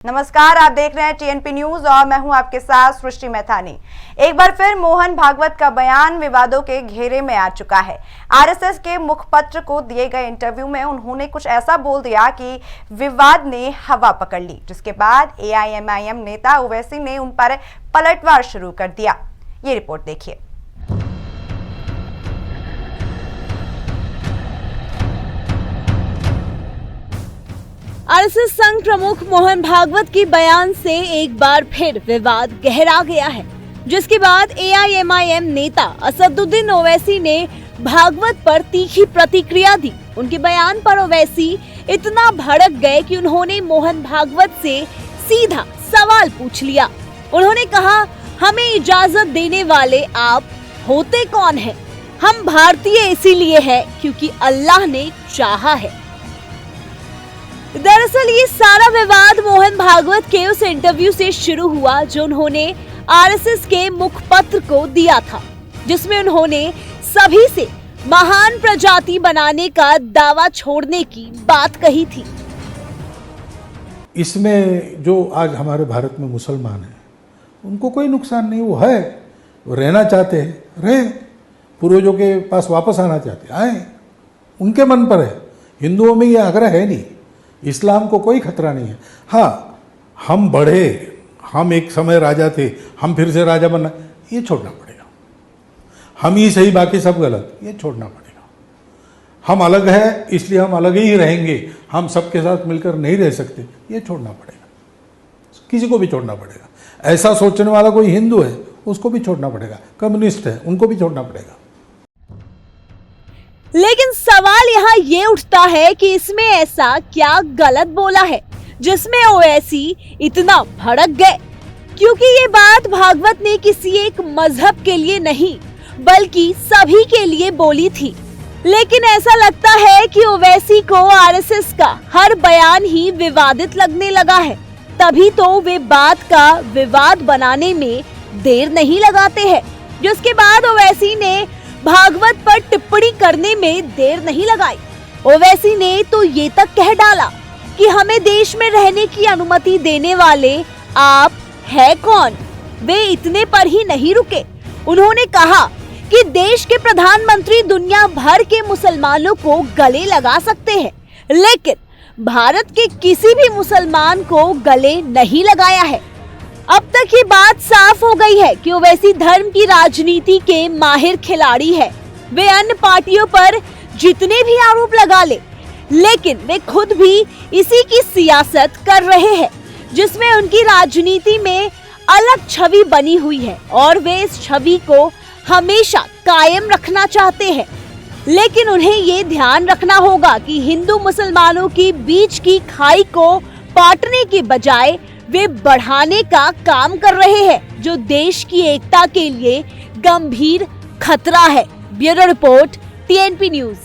नमस्कार, आप देख रहे हैं टीएनपी न्यूज और मैं हूं आपके साथ सृष्टि मैथानी। एक बार फिर मोहन भागवत का बयान विवादों के घेरे में आ चुका है। आरएसएस के मुखपत्र को दिए गए इंटरव्यू में उन्होंने कुछ ऐसा बोल दिया कि विवाद ने हवा पकड़ ली, जिसके बाद एआईएमआईएम नेता ओवैसी ने उन पर पलटवार शुरू कर दिया। ये रिपोर्ट देखिए। आरएसएस संघ प्रमुख मोहन भागवत के बयान से एक बार फिर विवाद गहरा गया है, जिसके बाद एआईएमआईएम नेता असदुद्दीन ओवैसी ने भागवत पर तीखी प्रतिक्रिया दी। उनके बयान पर ओवैसी इतना भड़क गए कि उन्होंने मोहन भागवत से सीधा सवाल पूछ लिया। उन्होंने कहा, हमें इजाजत देने वाले आप होते कौन हैं? हम भारतीय इसीलिए हैं क्योंकि अल्लाह ने चाहा है। दरअसल ये सारा विवाद मोहन भागवत के उस इंटरव्यू से शुरू हुआ जो उन्होंने आरएसएस के मुखपत्र को दिया था, जिसमें उन्होंने सभी से महान प्रजाति बनाने का दावा छोड़ने की बात कही थी। इसमें जो आज हमारे भारत में मुसलमान हैं, उनको कोई नुकसान नहीं। वो है, वो रहना चाहते हैं, रहे, पूर्वजों के पास वापस आना चाहते हैं, आए, उनके मन पर है। हिंदुओं में ये आग्रह है नहीं, इस्लाम को कोई खतरा नहीं है। हाँ, हम बढ़े, हम एक समय राजा थे, हम फिर से राजा बनना, ये छोड़ना पड़ेगा। हम ही सही, बाकी सब गलत, ये छोड़ना पड़ेगा। हम अलग हैं, इसलिए हम अलग ही रहेंगे, हम सबके साथ मिलकर नहीं रह सकते, ये छोड़ना पड़ेगा। किसी को भी छोड़ना पड़ेगा। ऐसा सोचने वाला कोई हिंदू है, उसको भी छोड़ना पड़ेगा। कम्युनिस्ट है, उनको भी छोड़ना पड़ेगा। लेकिन सवाल यहाँ ये उठता है कि इसमें ऐसा क्या गलत बोला है जिसमें ओवैसी इतना भड़क गए, क्योंकि ये बात भागवत ने किसी एक मजहब के लिए नहीं बल्कि सभी के लिए बोली थी। लेकिन ऐसा लगता है कि ओवैसी को आरएसएस का हर बयान ही विवादित लगने लगा है, तभी तो वे बात का विवाद बनाने में देर नहीं लगाते हैं। जिसके बाद ओवैसी ने भागवत पर टिप्पणी करने में देर नहीं लगाई। ओवैसी ने तो ये तक कह डाला कि हमें देश में रहने की अनुमति देने वाले आप है कौन? वे इतने पर ही नहीं रुके। उन्होंने कहा कि देश के प्रधानमंत्री दुनिया भर के मुसलमानों को गले लगा सकते हैं, लेकिन भारत के किसी भी मुसलमान को गले नहीं लगाया है। अब तक ये बात साफ हो गई है कि ओवैसी धर्म की राजनीति के माहिर खिलाड़ी है। वे अन्य पार्टियों पर जितने भी आरोप लगा ले, लेकिन वे खुद भी इसी की सियासत कर रहे हैं, जिसमें उनकी राजनीति में अलग छवि बनी हुई है और वे इस छवि को हमेशा कायम रखना चाहते हैं। लेकिन उन्हें ये ध्यान रखना होगा कि हिंदू मुसलमानों के बीच की खाई को पाटने के बजाय वे बढ़ाने का काम कर रहे हैं, जो देश की एकता के लिए गंभीर खतरा है। Bureau report, TNP news.